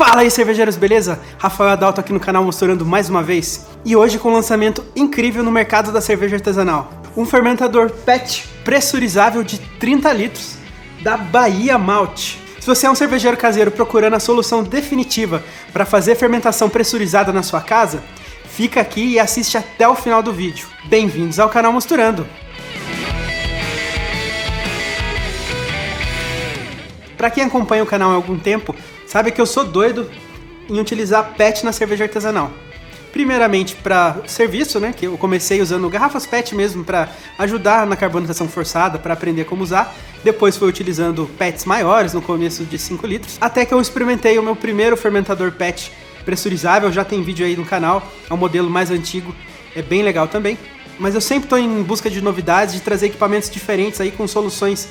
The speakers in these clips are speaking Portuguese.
Fala aí, cervejeiros, beleza? Rafael Adalto aqui no canal mostrando mais uma vez. E hoje com um lançamento incrível no mercado da cerveja artesanal. Um fermentador PET pressurizável de 30 litros da Bahia Malt. Se você é um cervejeiro caseiro procurando a solução definitiva para fazer fermentação pressurizada na sua casa, fica aqui e assiste até o final do vídeo. Bem-vindos ao canal Mosturando! Para quem acompanha o canal há algum tempo, sabe que eu sou doido em utilizar PET na cerveja artesanal. Primeiramente para serviço, né, que eu comecei usando garrafas PET mesmo para ajudar na carbonatação forçada, para aprender como usar. Depois fui utilizando PETs maiores, no começo de 5 litros, até que eu experimentei o meu primeiro fermentador PET pressurizável. Já tem vídeo aí no canal, é um modelo mais antigo, é bem legal também. Mas eu sempre estou em busca de novidades, de trazer equipamentos diferentes aí com soluções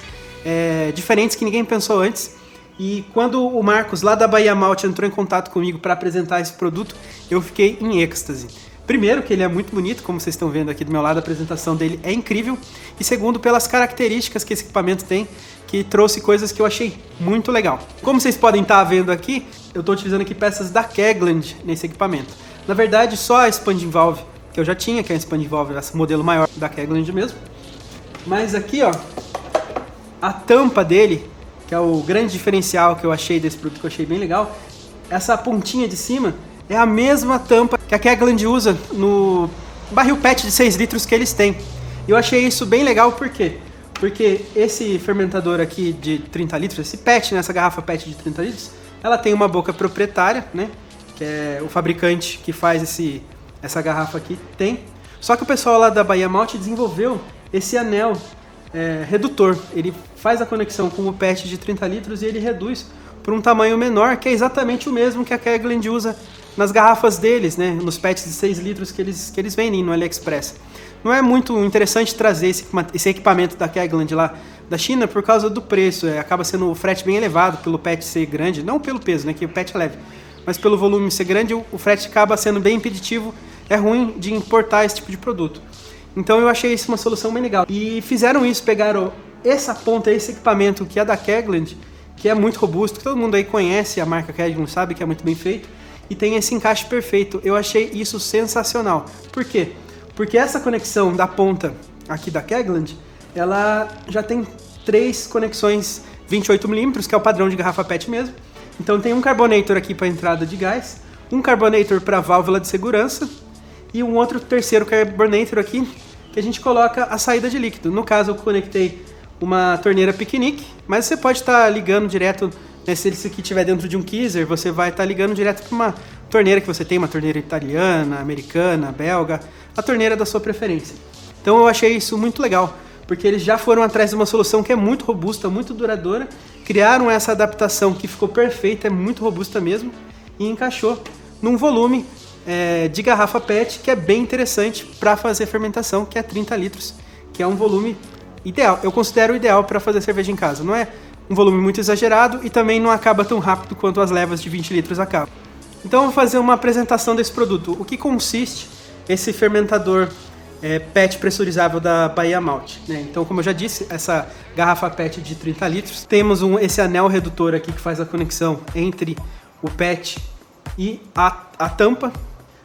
diferentes que ninguém pensou antes. E quando o Marcos lá da Bahia Malt entrou em contato comigo para apresentar esse produto, eu fiquei em êxtase. Primeiro, que ele é muito bonito, como vocês estão vendo aqui do meu lado, a apresentação dele é incrível. E segundo, pelas características que esse equipamento tem, que trouxe coisas que eu achei muito legal. Como vocês podem estar vendo aqui, eu estou utilizando aqui peças da Kegland nesse equipamento. Na verdade, só a Expanding Valve que eu já tinha, que é a Expanding Valve, esse modelo maior da Kegland mesmo. Mas aqui, ó, a tampa dele, que é o grande diferencial que eu achei desse produto, que eu achei bem legal, essa pontinha de cima é a mesma tampa que a Kegland usa no barril PET de 6 litros que eles têm. E eu achei isso bem legal, por quê? Porque esse fermentador aqui de 30 litros, esse PET, né, essa garrafa PET de 30 litros, ela tem uma boca proprietária, né, que é o fabricante que faz essa garrafa aqui tem. Só que o pessoal lá da Bahia Malt desenvolveu esse anel redutor. Ele faz a conexão com o PET de 30 litros e ele reduz para um tamanho menor, que é exatamente o mesmo que a Kegland usa nas garrafas deles, né, nos PETs de 6 litros que eles vendem no AliExpress. Não é muito interessante trazer esse equipamento da Kegland lá da China por causa do preço. Acaba sendo o frete bem elevado pelo PET ser grande, não pelo peso, né, que o PET é leve, mas pelo volume ser grande, o frete acaba sendo bem impeditivo. É ruim de importar esse tipo de produto. Então eu achei isso uma solução bem legal. E fizeram isso, pegaram essa ponta, esse equipamento que é da Kegland, que é muito robusto, que todo mundo aí conhece, a marca Kegland sabe que é muito bem feito, e tem esse encaixe perfeito. Eu achei isso sensacional. Por quê? Porque essa conexão da ponta aqui da Kegland, ela já tem 3 conexões 28mm, que é o padrão de garrafa PET mesmo. Então tem um carbonator aqui para entrada de gás, um carbonator para válvula de segurança, e um outro terceiro carbonator aqui, que a gente coloca a saída de líquido. No caso, eu conectei uma torneira piquenique, mas você pode estar ligando direto, né, se isso aqui estiver dentro de um Keezer, você vai estar ligando direto para uma torneira que você tem, uma torneira italiana, americana, belga, a torneira da sua preferência. Então eu achei isso muito legal, porque eles já foram atrás de uma solução que é muito robusta, muito duradoura, criaram essa adaptação que ficou perfeita, é muito robusta mesmo, e encaixou num volume de garrafa PET, que é bem interessante para fazer fermentação, que é 30 litros, que é um volume ideal. Eu considero ideal para fazer cerveja em casa. Não é um volume muito exagerado e também não acaba tão rápido quanto as levas de 20 litros acabam. Então eu vou fazer uma apresentação desse produto. O que consiste esse fermentador PET pressurizável da Bahia Malt, né? Então, como eu já disse, essa garrafa PET de 30 litros, temos esse anel redutor aqui que faz a conexão entre o PET e a tampa,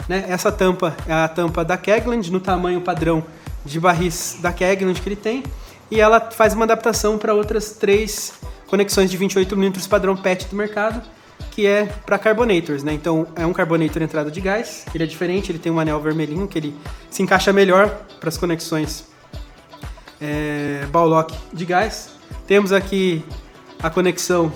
né? Essa tampa é a tampa da Kegland, no tamanho padrão de barris da Kegland que ele tem, e ela faz uma adaptação para outras 3 conexões de 28mm padrão PET do mercado, que é para carbonators, né? Então é um carbonator entrada de gás, ele é diferente, ele tem um anel vermelhinho que ele se encaixa melhor para as conexões Bowlock de gás. Temos aqui a conexão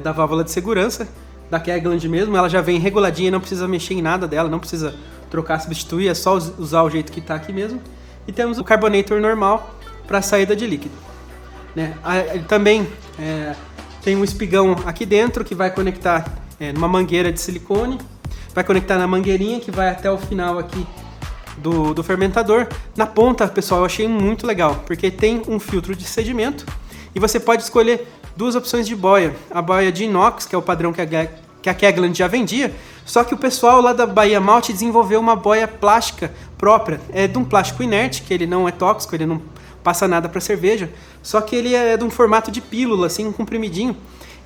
da válvula de segurança da Kegland mesmo, ela já vem reguladinha, não precisa mexer em nada dela, não precisa trocar, substituir, é só usar o jeito que está aqui mesmo. E temos o carbonator normal para saída de líquido, né? Também tem um espigão aqui dentro que vai conectar numa mangueira de silicone, vai conectar na mangueirinha que vai até o final aqui do fermentador. Na ponta, pessoal, eu achei muito legal, porque tem um filtro de sedimento e você pode escolher 2 opções de boia. A boia de inox, que é o padrão que a Kegland já vendia, só que o pessoal lá da Bahia Malt desenvolveu uma boia plástica própria. É de um plástico inerte, que ele não é tóxico, ele não passa nada para cerveja, só que ele é de um formato de pílula, assim, comprimidinho.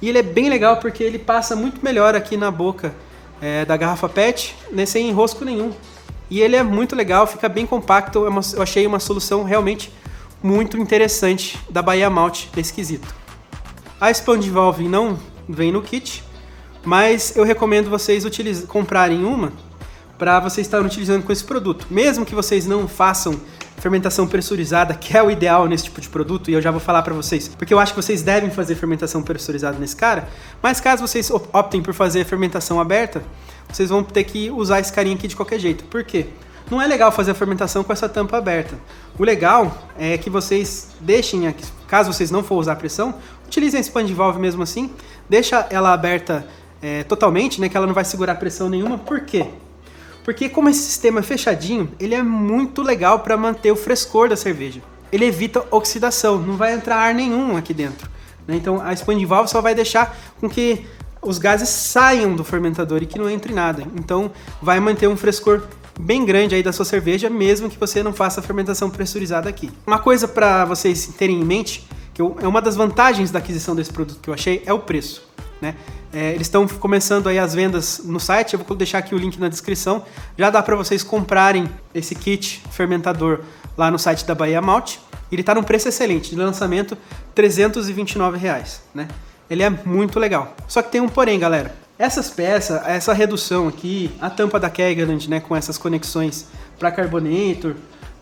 E ele é bem legal porque ele passa muito melhor aqui na boca da garrafa PET, né, sem enrosco nenhum. E ele é muito legal, fica bem compacto, eu achei uma solução realmente muito interessante da Bahia Malt nesse quesito. A Expand Valve não vem no kit, mas eu recomendo vocês comprarem uma para vocês estarem utilizando com esse produto. Mesmo que vocês não façam fermentação pressurizada, que é o ideal nesse tipo de produto, e eu já vou falar para vocês, porque eu acho que vocês devem fazer fermentação pressurizada nesse cara, mas caso vocês optem por fazer fermentação aberta, vocês vão ter que usar esse carinha aqui de qualquer jeito. Por quê? Não é legal fazer a fermentação com essa tampa aberta. O legal é que vocês deixem, caso vocês não for usar pressão, utilizem a Expand Valve mesmo assim, deixa ela aberta totalmente, né, que ela não vai segurar pressão nenhuma. Por quê? Porque como esse sistema é fechadinho, ele é muito legal para manter o frescor da cerveja. Ele evita oxidação, não vai entrar ar nenhum aqui dentro, né? Então a Expand Valve só vai deixar com que os gases saiam do fermentador e que não entre nada. Então vai manter um frescor bem grande aí da sua cerveja, mesmo que você não faça a fermentação pressurizada aqui. Uma coisa para vocês terem em mente, que é uma das vantagens da aquisição desse produto que eu achei, é o preço, né? Eles estão começando aí as vendas no site, eu vou deixar aqui o link na descrição. Já dá para vocês comprarem esse kit fermentador lá no site da Bahia Malt. Ele está num preço excelente, de lançamento R$ 329,00, né? Ele é muito legal. Só que tem um porém, galera. Essas peças, essa redução aqui, a tampa da Kegeland, né, com essas conexões para carbonator,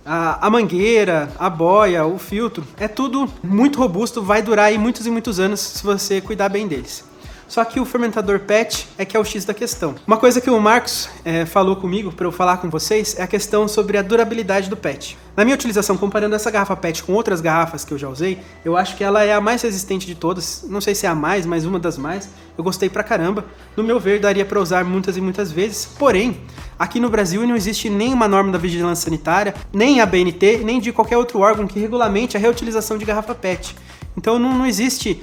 a mangueira, a boia, o filtro, é tudo muito robusto, vai durar aí muitos e muitos anos se você cuidar bem deles. Só que o fermentador PET é que é o X da questão. Uma coisa que o Marcos falou comigo para eu falar com vocês é a questão sobre a durabilidade do PET. Na minha utilização, comparando essa garrafa PET com outras garrafas que eu já usei, eu acho que ela é a mais resistente de todas. Não sei se é a mais, mas uma das mais. Eu gostei pra caramba. No meu ver, daria para usar muitas e muitas vezes. Porém, aqui no Brasil não existe nenhuma norma da Vigilância Sanitária, nem a BNT, nem de qualquer outro órgão que regulamente a reutilização de garrafa PET. Então não existe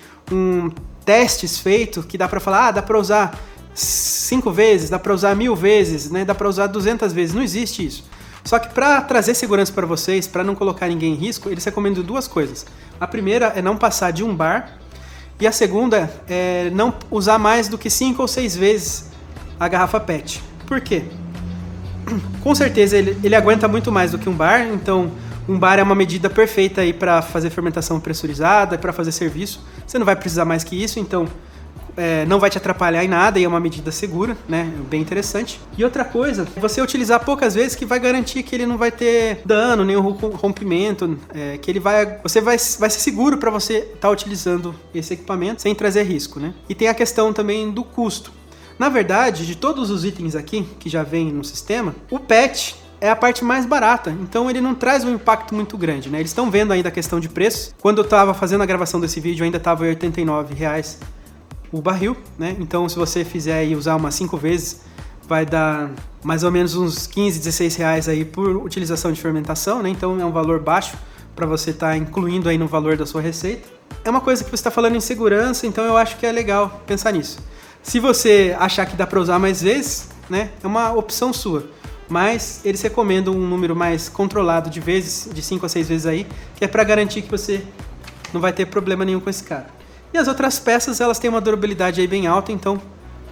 testes feitos que dá para falar, dá para usar 5 vezes, dá para usar 1000 vezes, né? Dá para usar 200 vezes, não existe isso. Só que para trazer segurança para vocês, para não colocar ninguém em risco, eles recomendam duas coisas. A primeira é não passar de 1 bar, e a segunda é não usar mais do que 5 ou 6 vezes a garrafa PET. Por quê? Com certeza ele aguenta muito mais do que 1 bar, então 1 bar é uma medida perfeita aí para fazer fermentação pressurizada, para fazer serviço. Você não vai precisar mais que isso, então não vai te atrapalhar em nada e é uma medida segura, né? Bem interessante. E outra coisa, você utilizar poucas vezes que vai garantir que ele não vai ter dano, nenhum rompimento, que você vai ser seguro para você estar utilizando esse equipamento sem trazer risco, né? E tem a questão também do custo. Na verdade, de todos os itens aqui que já vem no sistema, o PET é a parte mais barata, então ele não traz um impacto muito grande, né? Eles estão vendo ainda a questão de preço. Quando eu estava fazendo a gravação desse vídeo, ainda estava R$ 89,00 o barril, né? Então, se você fizer e usar umas 5 vezes, vai dar mais ou menos uns R$ 15, R$ 16,00 aí por utilização de fermentação, né? Então, é um valor baixo para você estar incluindo aí no valor da sua receita. É uma coisa que você está falando em segurança, então eu acho que é legal pensar nisso. Se você achar que dá para usar mais vezes, né? É uma opção sua. Mas eles recomendam um número mais controlado de vezes, de 5 a 6 vezes aí, que é para garantir que você não vai ter problema nenhum com esse cara. E as outras peças, elas têm uma durabilidade aí bem alta, então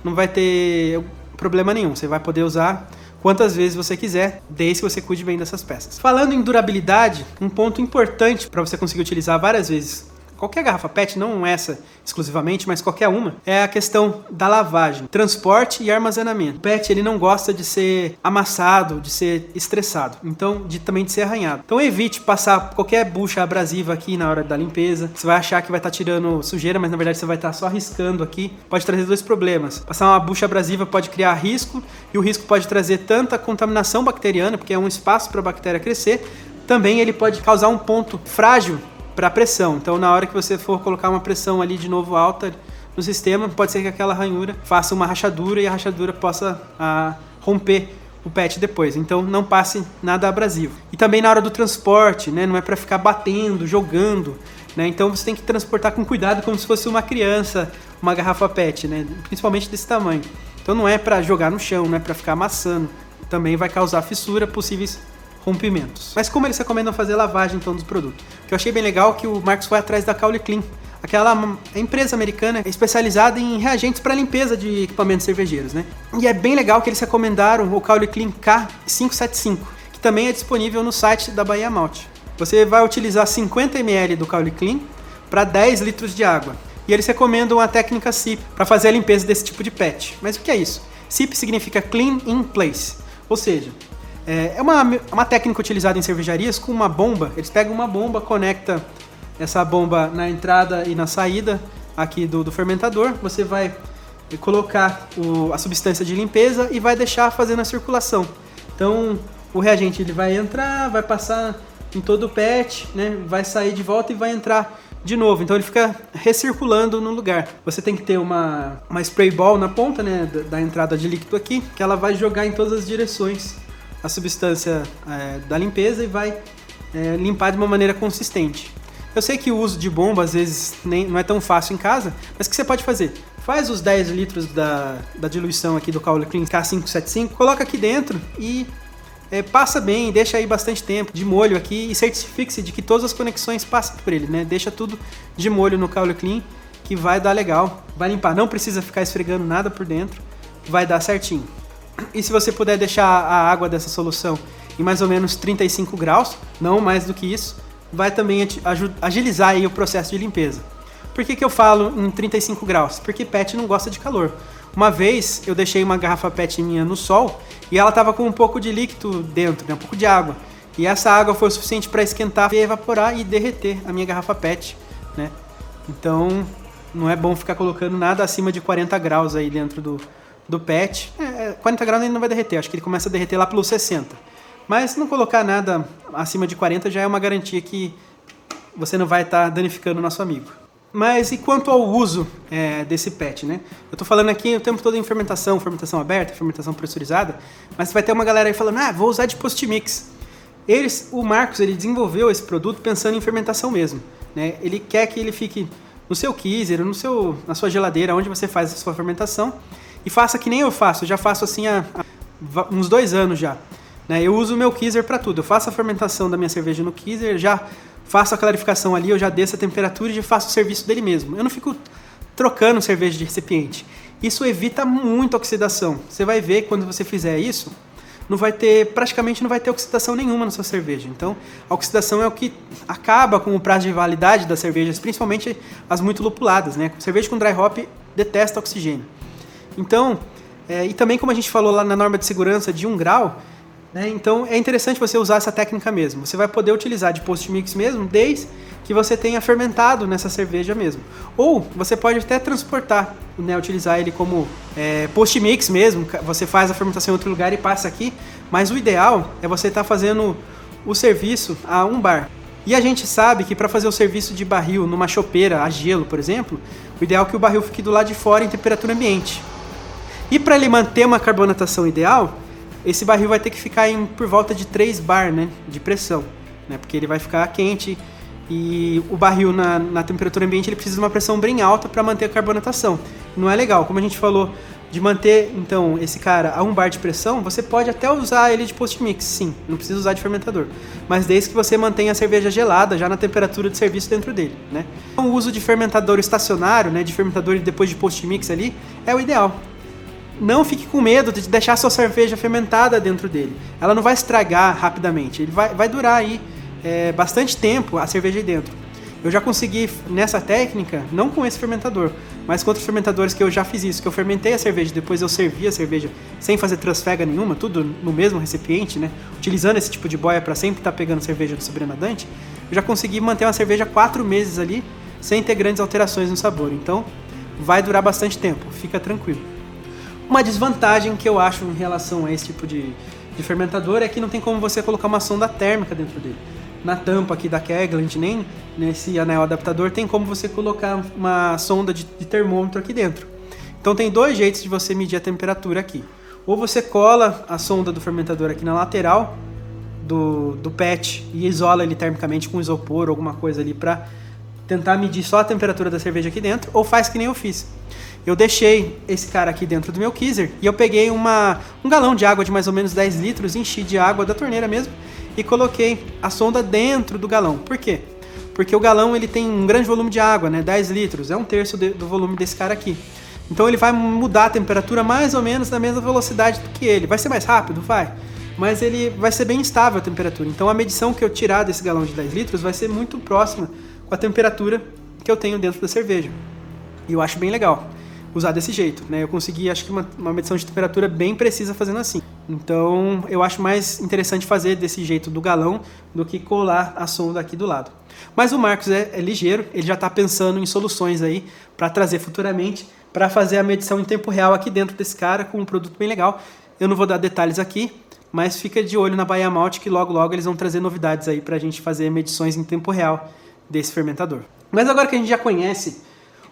não vai ter problema nenhum. Você vai poder usar quantas vezes você quiser, desde que você cuide bem dessas peças. Falando em durabilidade, um ponto importante para você conseguir utilizar várias vezes qualquer garrafa PET, não essa exclusivamente, mas qualquer uma, é a questão da lavagem, transporte e armazenamento. O PET, ele não gosta de ser amassado, de ser estressado, então também de ser arranhado. Então evite passar qualquer bucha abrasiva aqui na hora da limpeza. Você vai achar que vai estar tirando sujeira, mas na verdade você vai estar só riscando aqui. Pode trazer dois problemas. Passar uma bucha abrasiva pode criar risco, e o risco pode trazer tanta contaminação bacteriana, porque é um espaço para a bactéria crescer. Também ele pode causar um ponto frágil para pressão. Então, na hora que você for colocar uma pressão ali de novo alta no sistema, pode ser que aquela ranhura faça uma rachadura e a rachadura possa romper o PET depois. Então, não passe nada abrasivo. E também na hora do transporte, né? Não é para ficar batendo, jogando, né? Então, você tem que transportar com cuidado, como se fosse uma criança, uma garrafa PET, né? Principalmente desse tamanho. Então, não é para jogar no chão, não é para ficar amassando. Também vai causar fissura, possíveis rompimentos. Mas como eles recomendam fazer lavagem então dos produtos? O que eu achei bem legal é que o Marcos foi atrás da Caule Clean. aquela empresa americana especializada em reagentes para limpeza de equipamentos cervejeiros, né? E é bem legal que eles recomendaram o Caule Clean K575, que também é disponível no site da Bahia Malte. Você vai utilizar 50 ml do Caule Clean para 10 litros de água. E eles recomendam a técnica SIP para fazer a limpeza desse tipo de PET. Mas o que é isso? SIP significa Clean in Place, ou seja, é uma técnica utilizada em cervejarias com uma bomba. Eles pegam uma bomba, conectam essa bomba na entrada e na saída aqui do fermentador. Você vai colocar a substância de limpeza e vai deixar fazendo a circulação. Então o reagente ele vai entrar, vai passar em todo o PET, né? Vai sair de volta e vai entrar de novo. Então ele fica recirculando no lugar. Você tem que ter uma spray ball na ponta, né, da entrada de líquido aqui, que ela vai jogar em todas as direções a substância da limpeza e vai limpar de uma maneira consistente. Eu sei que o uso de bomba às vezes não é tão fácil em casa, mas o que você pode fazer? Faz os 10 litros da diluição aqui do Caule Clean K575, coloca aqui dentro e passa bem, deixa aí bastante tempo de molho aqui e certifique-se de que todas as conexões passam por ele, né? Deixa tudo de molho no Caule Clean que vai dar legal, vai limpar, não precisa ficar esfregando nada por dentro, vai dar certinho. E se você puder deixar a água dessa solução em mais ou menos 35 graus, não mais do que isso, vai também agilizar aí o processo de limpeza. Por que eu falo em 35 graus? Porque PET não gosta de calor. Uma vez eu deixei uma garrafa PET minha no sol e ela estava com um pouco de líquido dentro, né? Um pouco de água. E essa água foi o suficiente para esquentar, evaporar e derreter a minha garrafa PET, né? Então não é bom ficar colocando nada acima de 40 graus aí dentro do PET. 40 graus ainda não vai derreter, acho que ele começa a derreter lá pelos 60. Mas se não colocar nada acima de 40 já é uma garantia que você não vai estar danificando o nosso amigo. Mas e quanto ao uso desse PET, né? Eu estou falando aqui o tempo todo em fermentação aberta, fermentação pressurizada, mas vai ter uma galera aí falando, vou usar de post-mix. O Marcos, ele desenvolveu esse produto pensando em fermentação mesmo, né? Ele quer que ele fique no seu keezer, na sua geladeira, onde você faz a sua fermentação, e faça que nem eu faço. Eu já faço assim há uns 2 anos já, né? Eu uso o meu keezer para tudo. Eu faço a fermentação da minha cerveja no keezer, já faço a clarificação ali, eu já desço a temperatura e já faço o serviço dele mesmo. Eu não fico trocando cerveja de recipiente. Isso evita muito oxidação. Você vai ver quando você fizer isso, praticamente não vai ter oxidação nenhuma na sua cerveja. Então, a oxidação é o que acaba com o prazo de validade das cervejas, principalmente as muito lupuladas, né? Cerveja com dry hop detesta oxigênio. Então, e também como a gente falou lá na norma de segurança de 1 grau, né? Então é interessante você usar essa técnica mesmo. Você vai poder utilizar de post-mix mesmo, desde que você tenha fermentado nessa cerveja mesmo. Ou você pode até transportar, né? Utilizar ele como post-mix mesmo. Você faz a fermentação em outro lugar e passa aqui. Mas o ideal é você estar fazendo o serviço a um bar. E a gente sabe que para fazer o serviço de barril numa chopeira a gelo, por exemplo, o ideal é que o barril fique do lado de fora em temperatura ambiente. E para ele manter uma carbonatação ideal, esse barril vai ter que ficar por volta de 3 bar, né, de pressão, né, porque ele vai ficar quente e o barril na temperatura ambiente ele precisa de uma pressão bem alta para manter a carbonatação. Não é legal, como a gente falou, de manter então esse cara a 1 bar de pressão, você pode até usar ele de post-mix, sim, não precisa usar de fermentador, mas desde que você mantenha a cerveja gelada já na temperatura de serviço dentro dele, né. O uso de fermentador estacionário, né, de fermentador e depois de post-mix ali, é o ideal. Não fique com medo de deixar sua cerveja fermentada dentro dele. Ela não vai estragar rapidamente. Ele vai durar aí bastante tempo a cerveja aí dentro. Eu já consegui nessa técnica, não com esse fermentador, mas com outros fermentadores que eu já fiz isso, que eu fermentei a cerveja, depois eu servi a cerveja sem fazer transfega nenhuma, tudo no mesmo recipiente, né? Utilizando esse tipo de boia para sempre estar pegando cerveja do sobrenadante, eu já consegui manter uma cerveja 4 meses ali, sem ter grandes alterações no sabor. Então, vai durar bastante tempo, fica tranquilo. Uma desvantagem que eu acho em relação a esse tipo de fermentador é que não tem como você colocar uma sonda térmica dentro dele. Na tampa aqui da Kegland, nem nesse anel adaptador, tem como você colocar uma sonda de termômetro aqui dentro. Então tem 2 jeitos de você medir a temperatura aqui. Ou você cola a sonda do fermentador aqui na lateral do PET e isola ele termicamente com isopor ou alguma coisa ali para tentar medir só a temperatura da cerveja aqui dentro, ou faz que nem eu fiz. Eu deixei esse cara aqui dentro do meu keezer e eu peguei um galão de água de mais ou menos 10 litros, enchi de água da torneira mesmo e coloquei a sonda dentro do galão. Por quê? porque o galão ele tem um grande volume de água, né? 10 litros, é um terço do volume desse cara aqui. Então ele vai mudar a temperatura mais ou menos na mesma velocidade do que ele. Vai ser mais rápido? Vai. Mas ele vai ser bem instável a temperatura. Então a medição que eu tirar desse galão de 10 litros vai ser muito próxima com a temperatura que eu tenho dentro da cerveja. E eu acho bem legal usar desse jeito, né? Eu consegui, acho que uma medição de temperatura bem precisa fazendo assim. Então eu acho mais interessante fazer desse jeito do galão do que colar a sonda aqui do lado. Mas o Marcos é ligeiro, ele já está pensando em soluções aí para trazer futuramente, para fazer a medição em tempo real aqui dentro desse cara com um produto bem legal. Eu não vou dar detalhes aqui, mas fica de olho na Bahia Malt que logo logo eles vão trazer novidades aí para a gente fazer medições em tempo real desse fermentador. Mas agora que a gente já conhece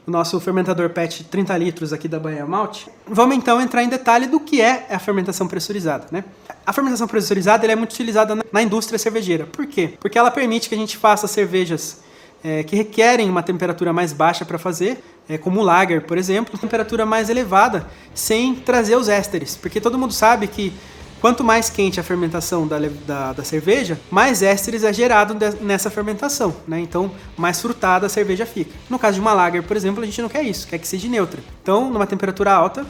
o nosso fermentador PET 30 litros aqui da Bahia Malt, vamos então entrar em detalhe do que é a fermentação pressurizada, né? A fermentação pressurizada ela é muito utilizada na indústria cervejeira. Por quê? Porque ela permite que a gente faça cervejas que requerem uma temperatura mais baixa para fazer, como o lager, por exemplo, temperatura mais elevada, sem trazer os ésteres. Porque todo mundo sabe que quanto mais quente a fermentação da cerveja, mais ésteres é gerado nessa fermentação, né? Então, mais frutada a cerveja fica. No caso de uma lager, por exemplo, a gente não quer isso, quer que seja neutra. Então, numa temperatura alta,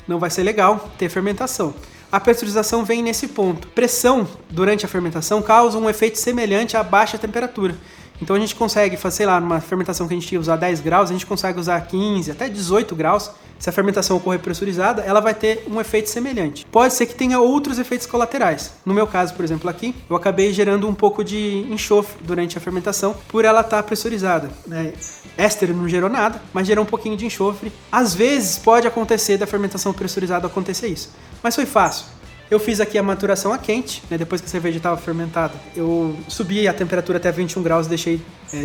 não vai ser legal ter fermentação. A pressurização vem nesse ponto. Pressão durante a fermentação causa um efeito semelhante à baixa temperatura. Então a gente consegue, sei lá, numa fermentação que a gente ia usar 10 graus, a gente consegue usar 15, até 18 graus. Se a fermentação ocorrer pressurizada, ela vai ter um efeito semelhante. Pode ser que tenha outros efeitos colaterais. No meu caso, por exemplo, aqui, eu acabei gerando um pouco de enxofre durante a fermentação por ela estar pressurizada, né? Éster não gerou nada, mas gerou um pouquinho de enxofre. Às vezes pode acontecer da fermentação pressurizada acontecer isso, mas foi fácil. Eu fiz aqui a maturação a quente, né? Depois que a cerveja estava fermentada. Eu subi a temperatura até 21 graus, deixei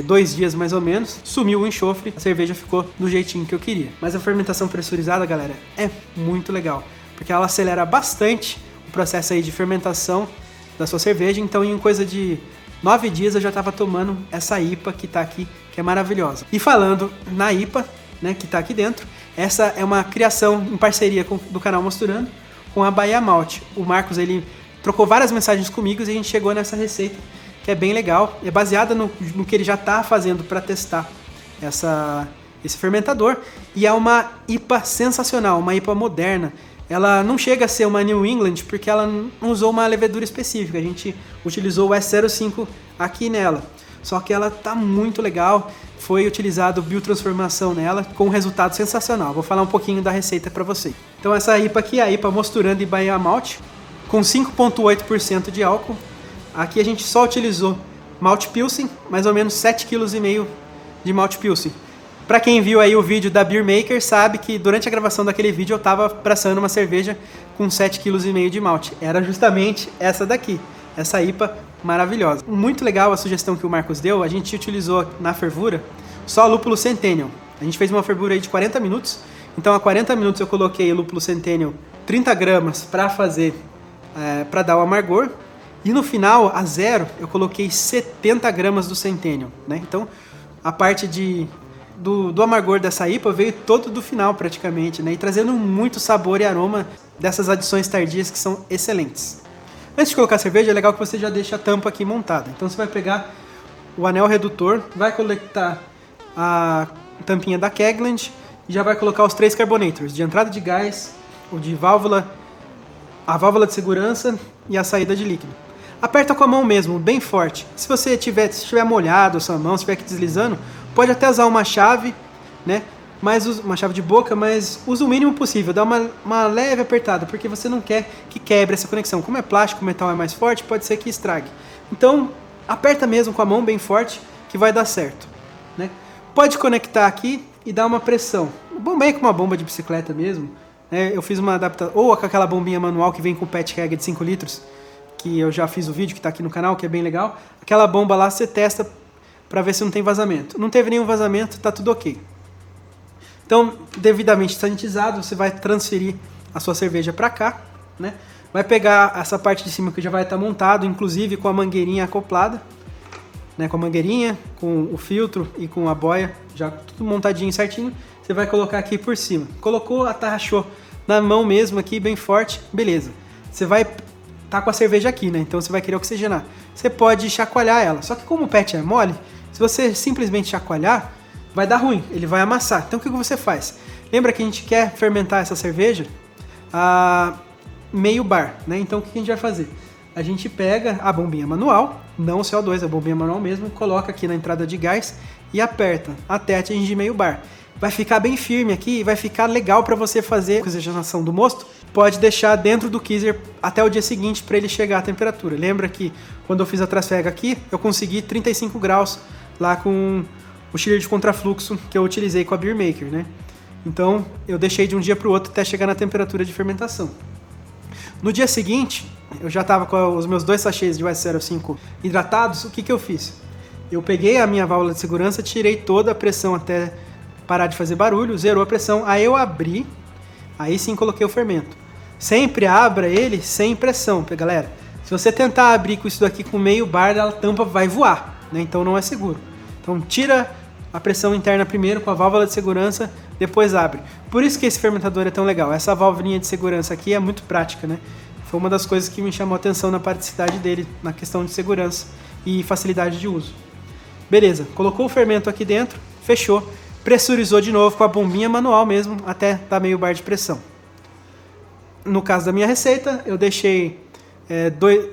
2 dias mais ou menos. Sumiu o enxofre, a cerveja ficou do jeitinho que eu queria. Mas a fermentação pressurizada, galera, é muito legal, porque ela acelera bastante o processo aí de fermentação da sua cerveja. Então em coisa de 9 dias eu já estava tomando essa IPA que está aqui, que é maravilhosa. E falando na IPA, né, que está aqui dentro, essa é uma criação em parceria do canal Mosturando, com a Bahia Malt. O Marcos, ele trocou várias mensagens comigo e a gente chegou nessa receita, que é bem legal. É baseada no que ele já está fazendo para testar esse fermentador. E é uma IPA sensacional, uma IPA moderna. Ela não chega a ser uma New England porque ela não usou uma levedura específica. A gente utilizou o S05 aqui nela. Só que ela tá muito legal. Foi utilizado biotransformação nela com um resultado sensacional. Vou falar um pouquinho da receita para você. Então essa IPA aqui é a IPA Mosturando e Bahia Malt, com 5,8% de álcool. Aqui a gente só utilizou Malt Pilsen, mais ou menos 7,5 kg de Malt Pilsen. Para quem viu aí o vídeo da Beer Maker, sabe que durante a gravação daquele vídeo eu estava braçando uma cerveja com 7,5 kg de malte. Era justamente essa daqui, essa IPA maravilhosa. Muito legal a sugestão que o Marcos deu. A gente utilizou na fervura só lúpulo Centennial. A gente fez uma fervura aí de 40 minutos. Então a 40 minutos eu coloquei lúpulo Centennial 30 gramas para fazer, para dar o amargor. E no final, a zero, eu coloquei 70 gramas do Centennial, né? Então a parte do amargor dessa IPA veio todo do final praticamente, né? E trazendo muito sabor e aroma dessas adições tardias que são excelentes. Antes de colocar a cerveja, é legal que você já deixe a tampa aqui montada. Então você vai pegar o anel redutor, vai conectar a tampinha da Kegland e já vai colocar os 3 carbonators, de entrada de gás, o de válvula, a válvula de segurança e a saída de líquido. Aperta com a mão mesmo, bem forte. Se você estiver molhado a sua mão, se estiver aqui deslizando, pode até usar uma chave, né? Uma chave de boca, mas usa o mínimo possível, dá uma leve apertada, porque você não quer que quebre essa conexão. Como é plástico, o metal é mais forte, pode ser que estrague. Então, aperta mesmo com a mão bem forte, que vai dar certo, né? Pode conectar aqui e dar uma pressão. Bombei com uma bomba de bicicleta mesmo, né? Eu fiz uma adaptação, ou com aquela bombinha manual que vem com PET keg de 5 litros, que eu já fiz o vídeo, que está aqui no canal, que é bem legal. Aquela bomba lá, você testa para ver se não tem vazamento. Não teve nenhum vazamento, tá tudo ok. Então, devidamente sanitizado, você vai transferir a sua cerveja para cá, né? Vai pegar essa parte de cima que já vai estar montado, inclusive com a mangueirinha acoplada, né? Com a mangueirinha, com o filtro e com a boia, já tudo montadinho certinho. Você vai colocar aqui por cima. Colocou, atarrachou na mão mesmo aqui, bem forte, beleza. Você vai tá com a cerveja aqui, né? Então você vai querer oxigenar. Você pode chacoalhar ela. Só que como o PET é mole, Se você simplesmente chacoalhar, vai dar ruim, ele vai amassar. Então o que você faz? Lembra que a gente quer fermentar essa cerveja a meio bar, né? Então o que a gente vai fazer? A gente pega a bombinha manual, não o CO2, a bombinha manual mesmo, coloca aqui na entrada de gás e aperta até atingir meio bar. Vai ficar bem firme aqui e vai ficar legal para você fazer a oxigenação do mosto. Pode deixar dentro do Keezer até o dia seguinte para ele chegar à temperatura. Lembra que quando eu fiz a trasfega aqui, eu consegui 35 graus lá com o chiller de contrafluxo que eu utilizei com a Beer Maker, né? Então eu deixei de um dia para o outro até chegar na temperatura de fermentação. No dia seguinte, eu já estava com os meus 2 sachês de YS-05 hidratados. O que eu fiz? Eu peguei a minha válvula de segurança, tirei toda a pressão até parar de fazer barulho, zerou a pressão, aí eu abri, aí sim coloquei o fermento. Sempre abra ele sem pressão, galera. Se você tentar abrir com isso daqui com meio bar, a tampa vai voar, né? Então não é seguro. Então tira a pressão interna primeiro com a válvula de segurança, depois abre. Por isso que esse fermentador é tão legal. Essa válvulinha de segurança aqui é muito prática, né? Foi uma das coisas que me chamou a atenção na praticidade dele, na questão de segurança e facilidade de uso. Beleza, colocou o fermento aqui dentro, fechou. Pressurizou de novo com a bombinha manual mesmo, até dar meio bar de pressão. No caso da minha receita, eu deixei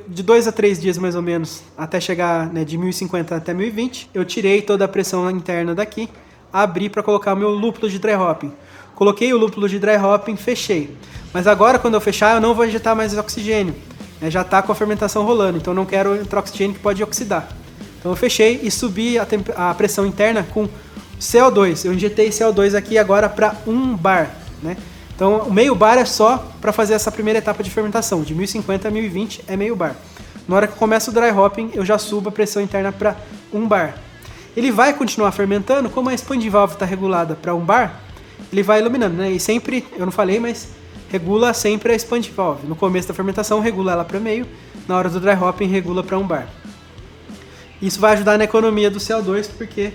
de 2 a 3 dias mais ou menos, até chegar, né, de 1050 até 1020. Eu tirei toda a pressão interna daqui, abri para colocar o meu lúpulo de dry hopping. Coloquei o lúpulo de dry hopping, fechei. Mas agora, quando eu fechar, eu não vou injetar mais oxigênio. Já está com a fermentação rolando, então não quero entrar oxigênio que pode oxidar. Então eu fechei e subi a pressão interna com CO2, eu injetei CO2 aqui agora para 1 bar, né? Então o meio bar é só para fazer essa primeira etapa de fermentação, de 1050 a 1020 é meio bar. Na hora que começa o dry hopping, eu já subo a pressão interna para 1 bar. Ele vai continuar fermentando, como a expand valve está regulada para 1 bar, ele vai iluminando, né? E sempre, eu não falei, mas regula sempre a expand valve. No começo da fermentação regula ela para meio, na hora do dry hopping regula para 1 bar. Isso vai ajudar na economia do CO2, porque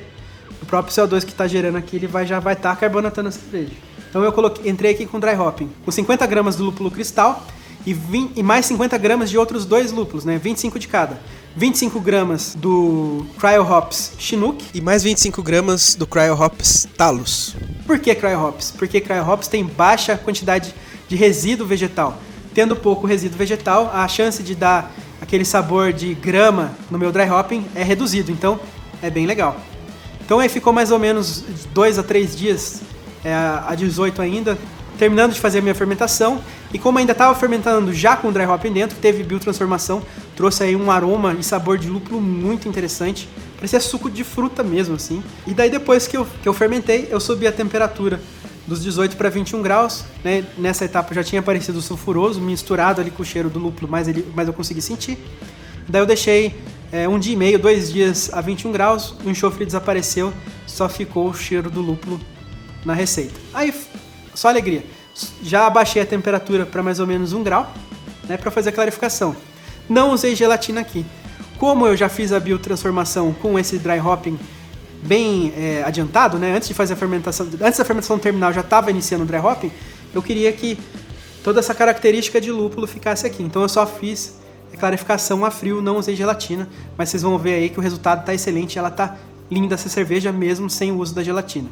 o próprio CO2 que está gerando aqui, ele já vai estar carbonatando a cerveja. Então eu entrei aqui com dry hopping, com 50 gramas do lúpulo cristal e mais 50 gramas de outros 2 lúpulos, né? 25 de cada. 25 gramas do Cryo Hops Chinook e mais 25 gramas do Cryo Hops Talus. Por que Cryo Hops? Porque Cryo Hops tem baixa quantidade de resíduo vegetal. Tendo pouco resíduo vegetal, a chance de dar aquele sabor de grama no meu dry hopping é reduzido, então é bem legal. Então aí ficou mais ou menos 2 a 3 dias a 18 ainda, terminando de fazer a minha fermentação. E como ainda estava fermentando já com o dry hopping dentro, teve biotransformação, trouxe aí um aroma e sabor de lúpulo muito interessante. Parecia suco de fruta mesmo, assim. E daí depois que eu fermentei, eu subi a temperatura dos 18 para 21 graus. Né? Nessa etapa já tinha aparecido o sulfuroso, misturado ali com o cheiro do lúpulo, mas eu consegui sentir. Daí eu deixei 1 dia e meio, 2 dias a 21 graus, o enxofre desapareceu, só ficou o cheiro do lúpulo na receita. Aí, só alegria. Já abaixei a temperatura para mais ou menos 1 grau, né, para fazer a clarificação. Não usei gelatina aqui. Como eu já fiz a biotransformação com esse dry hopping bem adiantado, né, antes de fazer a fermentação, antes da fermentação terminar, eu já estava iniciando o dry hopping, eu queria que toda essa característica de lúpulo ficasse aqui. Então eu só fiz a clarificação a frio, não usei gelatina, mas vocês vão ver aí que o resultado está excelente, ela está linda essa cerveja mesmo sem o uso da gelatina.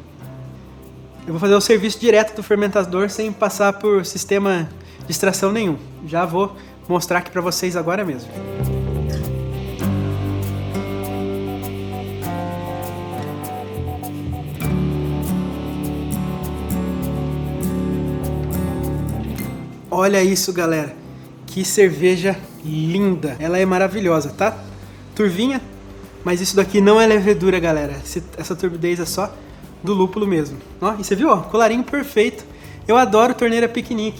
Eu vou fazer o serviço direto do fermentador sem passar por sistema de extração nenhum. Já vou mostrar aqui para vocês agora mesmo. Olha isso, galera. Que cerveja linda. Ela é maravilhosa, tá? Turvinha, mas isso daqui não é levedura, galera. Essa turbidez é só do lúpulo mesmo. Ó, e você viu, ó, colarinho perfeito. Eu adoro torneira piquenique.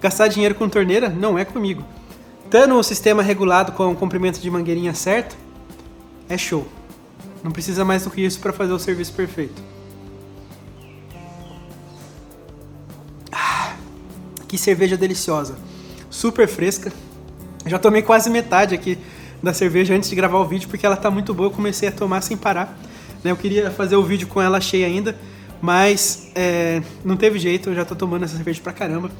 Gastar dinheiro com torneira não é comigo. Tendo o sistema regulado com o comprimento de mangueirinha certo, é show. Não precisa mais do que isso para fazer o serviço perfeito. Que cerveja deliciosa. Super fresca. Já tomei quase metade aqui da cerveja antes de gravar o vídeo, porque ela tá muito boa. Eu comecei a tomar sem parar. Eu queria fazer o vídeo com ela cheia ainda, mas não teve jeito, eu já tô tomando essa cerveja pra caramba.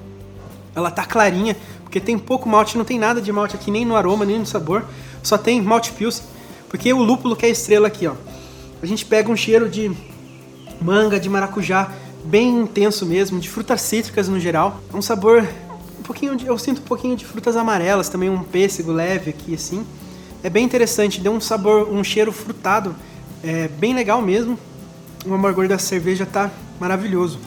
Ela tá clarinha, porque tem pouco malte, não tem nada de malte aqui, nem no aroma, nem no sabor. Só tem malte pilsen, porque o lúpulo que é a estrela aqui, ó. a gente pega um cheiro de manga, de maracujá, bem intenso mesmo, de frutas cítricas no geral. É um sabor eu sinto um pouquinho de frutas amarelas, também um pêssego leve aqui assim. É bem interessante, deu um sabor, um cheiro frutado, bem legal mesmo. O amargor da cerveja tá maravilhoso.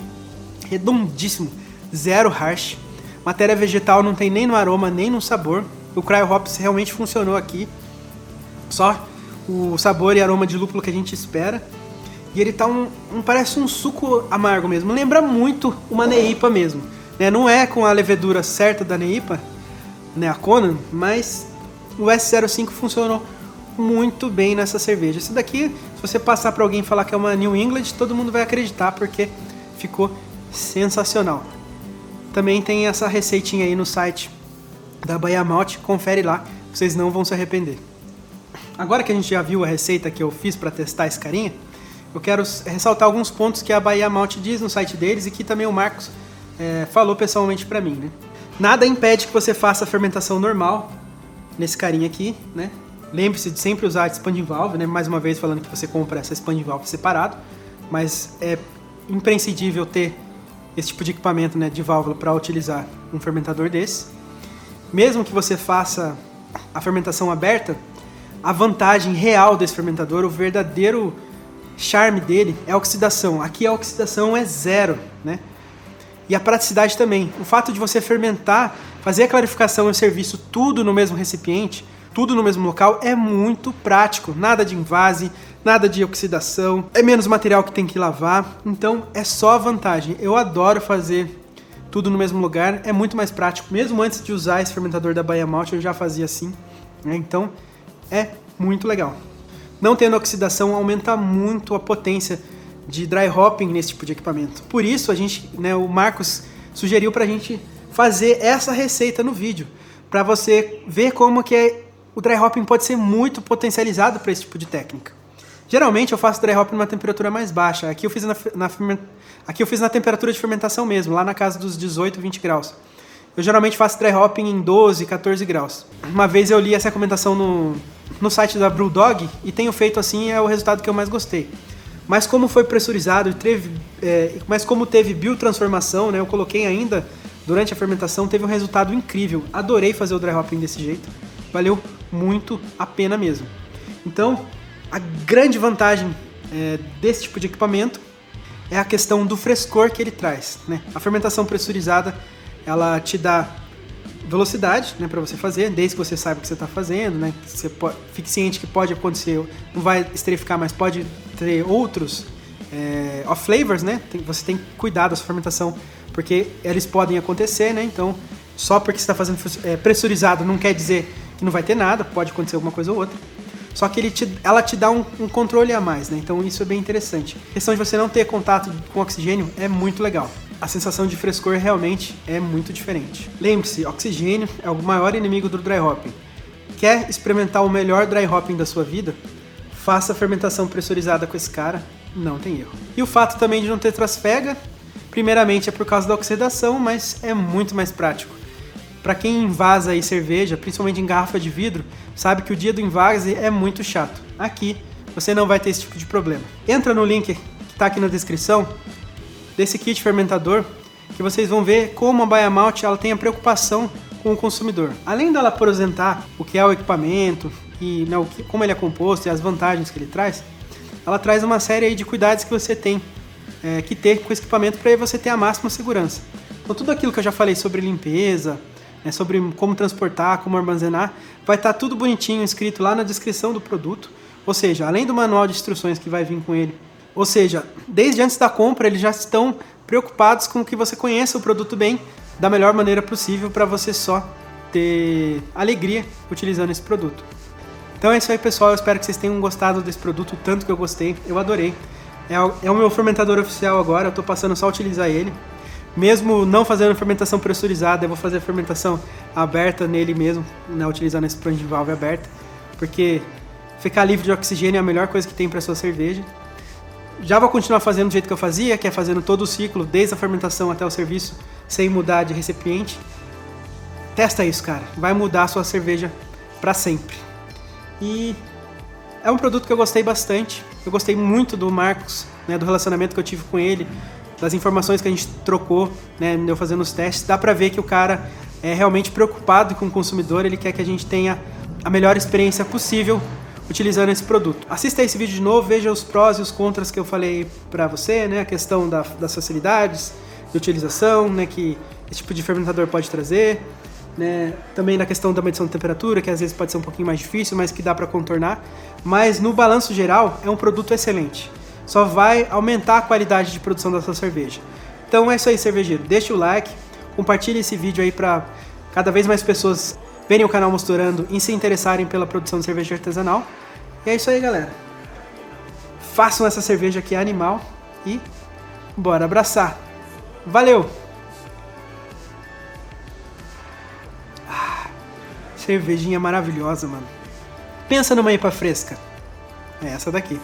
Redondíssimo, zero harsh. Matéria vegetal não tem nem no aroma, nem no sabor. O Cryo Hops realmente funcionou aqui. Só o sabor e aroma de lúpulo que a gente espera. E ele tá parece um suco amargo mesmo. Lembra muito uma Neipa mesmo. Né? Não é com a levedura certa da Neipa, né, a Conan, mas o S05 funcionou muito bem nessa cerveja. Esse daqui, se você passar para alguém e falar que é uma New England, todo mundo vai acreditar porque ficou sensacional. Também tem essa receitinha aí no site da Bahia Malt, confere lá, vocês não vão se arrepender. Agora que a gente já viu a receita que eu fiz para testar esse carinha, eu quero ressaltar alguns pontos que a Bahia Malt diz no site deles e que também o Marcos falou pessoalmente para mim, né? Nada impede que você faça a fermentação normal nesse carinha aqui, né? Lembre-se de sempre usar a expanding valve, né? Mais uma vez falando que você compra essa expanding valve separado, mas é imprescindível ter esse tipo de equipamento, né, de válvula para utilizar um fermentador desse. Mesmo que você faça a fermentação aberta, a vantagem real desse fermentador, o verdadeiro charme dele é a oxidação. Aqui a oxidação é zero, né? E a praticidade também. O fato de você fermentar, fazer a clarificação e o serviço tudo no mesmo recipiente, tudo no mesmo local, é muito prático. Nada de invase, nada de oxidação, é menos material que tem que lavar. Então é só vantagem. Eu adoro fazer tudo no mesmo lugar, é muito mais prático. Mesmo antes de usar esse fermentador da Bahia Malt, eu já fazia assim, né? Então é muito legal. Não tendo oxidação aumenta muito a potência de dry hopping nesse tipo de equipamento. Por isso a gente, né, o Marcos sugeriu pra gente fazer essa receita no vídeo, para você ver como que o dry hopping pode ser muito potencializado para esse tipo de técnica. Geralmente eu faço dry hopping numa temperatura mais baixa. Aqui eu fiz na temperatura de fermentação mesmo, lá na casa dos 18, 20 graus. Eu geralmente faço dry hopping em 12, 14 graus. Uma vez eu li essa recomendação no site da Brewdog e tenho feito assim, é o resultado que eu mais gostei. Mas como foi pressurizado, mas como teve biotransformação, né, eu coloquei ainda durante a fermentação, teve um resultado incrível. Adorei fazer o dry hopping desse jeito. Valeu muito a pena mesmo. Então, a grande vantagem desse tipo de equipamento é a questão do frescor que ele traz, né? A fermentação pressurizada, ela te dá velocidade, né, para você fazer, desde que você saiba o que você está fazendo, né? Fique ciente que pode acontecer, não vai esterificar, mas pode ter outros off flavors, né? Você tem que cuidar da sua fermentação, porque eles podem acontecer, né? Então, só porque você está fazendo pressurizado não quer dizer que não vai ter nada, pode acontecer alguma coisa ou outra. Só que ela te dá um controle a mais, né? Então isso é bem interessante. A questão de você não ter contato com oxigênio é muito legal. A sensação de frescor realmente é muito diferente. Lembre-se, oxigênio é o maior inimigo do dry hopping. Quer experimentar o melhor dry hopping da sua vida? Faça a fermentação pressurizada com esse cara, não tem erro. E o fato também de não ter trasfega, primeiramente é por causa da oxidação, mas é muito mais prático. Para quem invasa aí cerveja, principalmente em garrafa de vidro, sabe que o dia do invase é muito chato. Aqui você não vai ter esse tipo de problema. Entra no link que está aqui na descrição desse kit fermentador, que vocês vão ver como a Bahia Malt ela tem a preocupação com o consumidor. Além dela apresentar o que é o equipamento e como ele é composto e as vantagens que ele traz, ela traz uma série aí de cuidados que você tem que ter com esse equipamento para você ter a máxima segurança. Então tudo aquilo que eu já falei sobre limpeza, sobre como transportar, como armazenar, vai estar tudo bonitinho escrito lá na descrição do produto, ou seja, além do manual de instruções que vai vir com ele, ou seja, desde antes da compra eles já estão preocupados com que você conheça o produto bem, da melhor maneira possível para você só ter alegria utilizando esse produto. Então é isso aí, pessoal, eu espero que vocês tenham gostado desse produto, tanto que eu gostei, eu adorei. É o meu fermentador oficial agora, eu estou passando só a utilizar ele. Mesmo não fazendo fermentação pressurizada, eu vou fazer a fermentação aberta nele mesmo, né, utilizando esse expanding valve aberta, porque ficar livre de oxigênio é a melhor coisa que tem para sua cerveja. Já vou continuar fazendo do jeito que eu fazia, que é fazendo todo o ciclo, desde a fermentação até o serviço, sem mudar de recipiente. Testa isso, cara, vai mudar a sua cerveja para sempre. E é um produto que eu gostei bastante, Eu gostei muito do Marcos, né, do relacionamento que eu tive com ele, das informações que a gente trocou, né, eu fazendo os testes. Dá pra ver que o cara é realmente preocupado com o consumidor, ele quer que a gente tenha a melhor experiência possível utilizando esse produto. Assista esse vídeo de novo, veja os prós e os contras que eu falei pra você, né, a questão das facilidades de utilização, né, que esse tipo de fermentador pode trazer, né, também na questão da medição de temperatura, que às vezes pode ser um pouquinho mais difícil, mas que dá para contornar. Mas no balanço geral é um produto excelente. Só vai aumentar a qualidade de produção da sua cerveja. Então é isso aí, cervejeiro. Deixa o like, compartilhe esse vídeo aí para cada vez mais pessoas verem o canal Mosturando e se interessarem pela produção de cerveja artesanal. E é isso aí, galera. Façam essa cerveja que é animal e bora abraçar. Valeu! Cervejinha maravilhosa, mano. Pensa numa IPA fresca. É essa daqui.